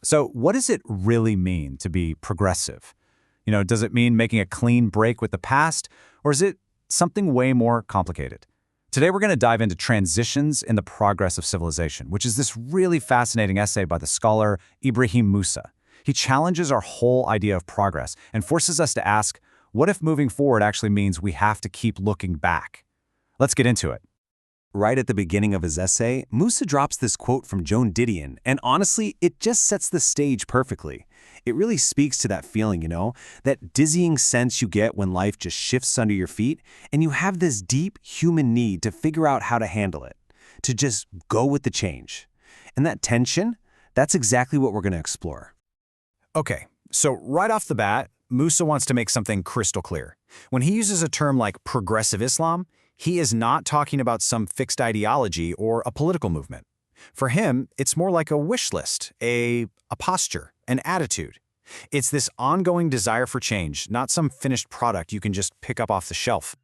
So what does it really mean to be progressive? Does it mean making a clean break with the past, or is it something way more complicated? Today we're going to dive into transitions in the progress of civilization, which is this really fascinating essay by the scholar Ibrahim Musa. He challenges our whole idea of progress and forces us to ask, what if moving forward actually means we have to keep looking back? Let's get into it. Right at the beginning of his essay, Musa drops this quote from Joan Didion, and honestly, it just sets the stage perfectly. It really speaks to that feeling, that dizzying sense you get when life just shifts under your feet, and you have this deep human need to figure out how to handle it, to just go with the change. And that tension, that's exactly what we're going to explore. Okay, so right off the bat, Musa wants to make something crystal clear. When he uses a term like progressive Islam, he is not talking about some fixed ideology or a political movement. For him, it's more like a wish list, a posture, an attitude. It's this ongoing desire for change, not some finished product you can just pick up off the shelf.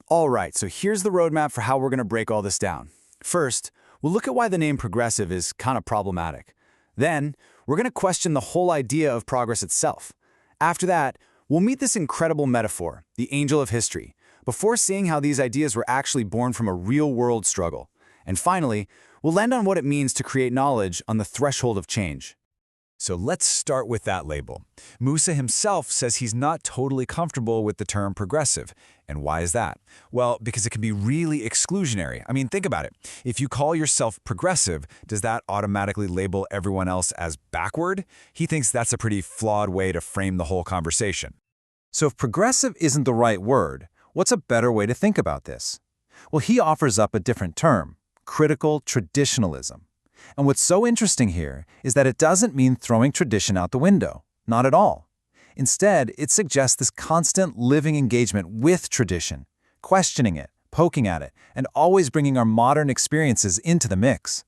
All right, so here's the roadmap for how we're going to break all this down. First, we'll look at why the name progressive is kind of problematic. Then, we're going to question the whole idea of progress itself. After that, we'll meet this incredible metaphor, the angel of history, before seeing how these ideas were actually born from a real-world struggle. And finally, we'll land on what it means to create knowledge on the threshold of change. So let's start with that label. Musa himself says he's not totally comfortable with the term progressive. And why is that? Well, because it can be really exclusionary. I mean, think about it. If you call yourself progressive, does that automatically label everyone else as backward? He thinks that's a pretty flawed way to frame the whole conversation. So if progressive isn't the right word, what's a better way to think about this? Well, he offers up a different term, critical traditionalism. And what's so interesting here is that it doesn't mean throwing tradition out the window. Not at all. Instead, it suggests this constant living engagement with tradition, questioning it, poking at it, and always bringing our modern experiences into the mix.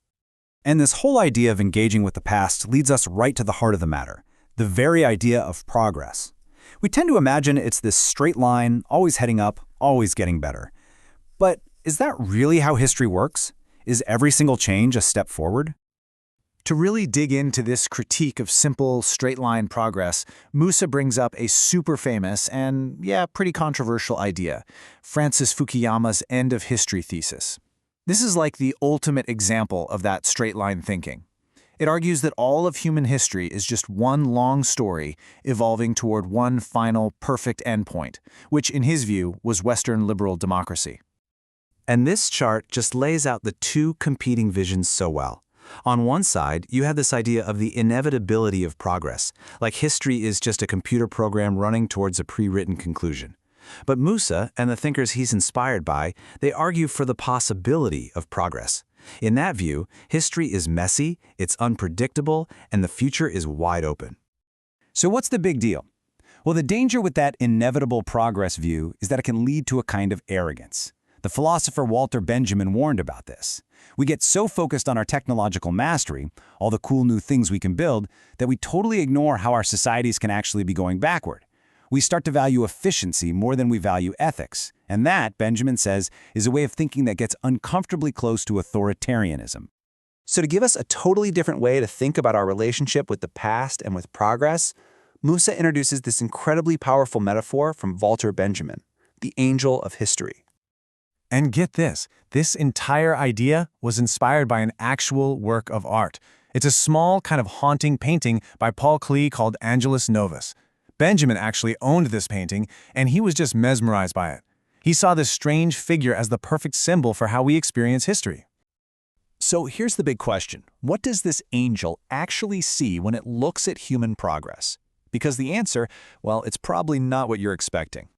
And this whole idea of engaging with the past leads us right to the heart of the matter, the very idea of progress. We tend to imagine it's this straight line, always heading up, always getting better. But is that really how history works? Is every single change a step forward? To really dig into this critique of simple, straight-line progress, Musa brings up a super famous and, pretty controversial idea, Francis Fukuyama's end of history thesis. This is like the ultimate example of that straight-line thinking. It argues that all of human history is just one long story evolving toward one final, perfect endpoint, which, in his view, was Western liberal democracy. And this chart just lays out the two competing visions so well. On one side, you have this idea of the inevitability of progress, like history is just a computer program running towards a pre-written conclusion. But Musa and the thinkers he's inspired by, they argue for the possibility of progress. In that view, history is messy, it's unpredictable, and the future is wide open. So what's the big deal? Well, the danger with that inevitable progress view is that it can lead to a kind of arrogance. The philosopher Walter Benjamin warned about this. We get so focused on our technological mastery, all the cool new things we can build, that we totally ignore how our societies can actually be going backward. We start to value efficiency more than we value ethics. And that, Benjamin says, is a way of thinking that gets uncomfortably close to authoritarianism. So to give us a totally different way to think about our relationship with the past and with progress, Musa introduces this incredibly powerful metaphor from Walter Benjamin, the angel of history. And get this entire idea was inspired by an actual work of art. It's a small, kind of haunting painting by Paul Klee called Angelus Novus. Benjamin actually owned this painting, and he was just mesmerized by it. He saw this strange figure as the perfect symbol for how we experience history. So here's the big question. What does this angel actually see when it looks at human progress? Because the answer, well, it's probably not what you're expecting.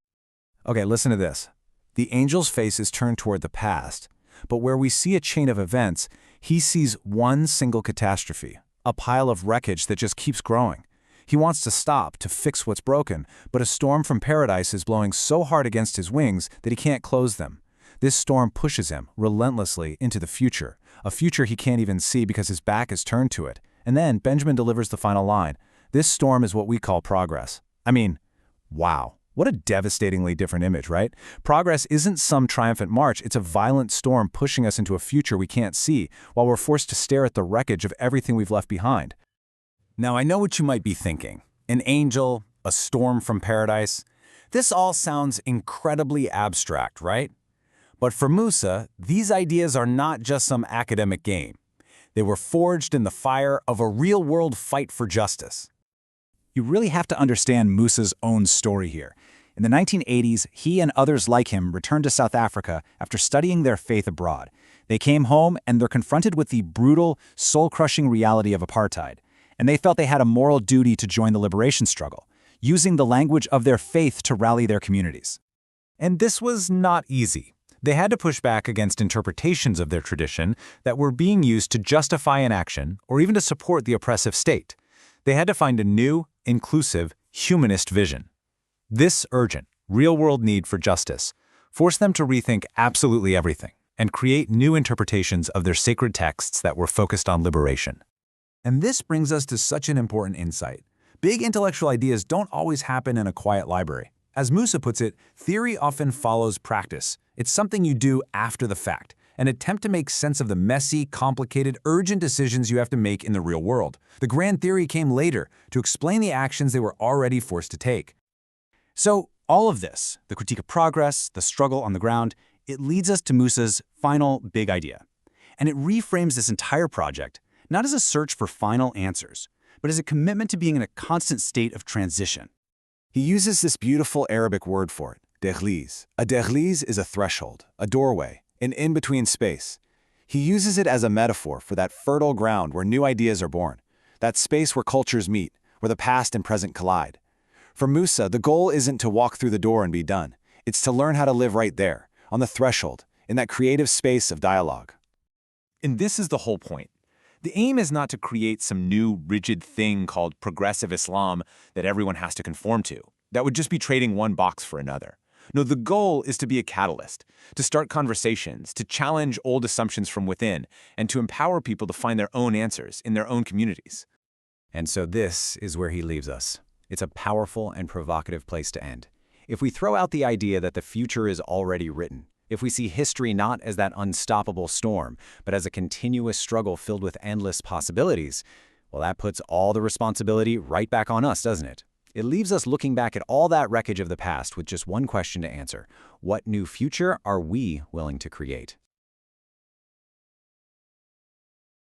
Okay, listen to this. The angel's face is turned toward the past, but where we see a chain of events, he sees one single catastrophe, a pile of wreckage that just keeps growing. He wants to stop, to fix what's broken, but a storm from paradise is blowing so hard against his wings that he can't close them. This storm pushes him, relentlessly, into the future, a future he can't even see because his back is turned to it. And then Benjamin delivers the final line. This storm is what we call progress. I mean, wow. What a devastatingly different image, right? Progress isn't some triumphant march, it's a violent storm pushing us into a future we can't see, while we're forced to stare at the wreckage of everything we've left behind. Now, I know what you might be thinking. An angel, a storm from paradise. This all sounds incredibly abstract, right? But for Musa, these ideas are not just some academic game. They were forged in the fire of a real-world fight for justice. You really have to understand Musa's own story here. In the 1980s, he and others like him returned to South Africa after studying their faith abroad. They came home and they're confronted with the brutal, soul-crushing reality of apartheid. And they felt they had a moral duty to join the liberation struggle, using the language of their faith to rally their communities. And this was not easy. They had to push back against interpretations of their tradition that were being used to justify an action or even to support the oppressive state. They had to find a new, inclusive, humanist vision. This urgent, real-world need for justice forced them to rethink absolutely everything and create new interpretations of their sacred texts that were focused on liberation. And this brings us to such an important insight. Big intellectual ideas don't always happen in a quiet library. As Musa puts it, theory often follows practice. It's something you do after the fact, an attempt to make sense of the messy, complicated, urgent decisions you have to make in the real world. The grand theory came later to explain the actions they were already forced to take. So, all of this, the critique of progress, the struggle on the ground, it leads us to Musa's final big idea. And it reframes this entire project not as a search for final answers, but as a commitment to being in a constant state of transition. He uses this beautiful Arabic word for it, dehliz. A dehliz is a threshold, a doorway, an in-between space. He uses it as a metaphor for that fertile ground where new ideas are born, that space where cultures meet, where the past and present collide. For Musa, the goal isn't to walk through the door and be done. It's to learn how to live right there, on the threshold, in that creative space of dialogue. And this is the whole point. The aim is not to create some new rigid thing called progressive Islam that everyone has to conform to. That would just be trading one box for another. No, the goal is to be a catalyst, to start conversations, to challenge old assumptions from within, and to empower people to find their own answers in their own communities. And so this is where he leaves us. It's a powerful and provocative place to end. If we throw out the idea that the future is already written, if we see history not as that unstoppable storm, but as a continuous struggle filled with endless possibilities, well, that puts all the responsibility right back on us, doesn't it? It leaves us looking back at all that wreckage of the past with just one question to answer. What new future are we willing to create?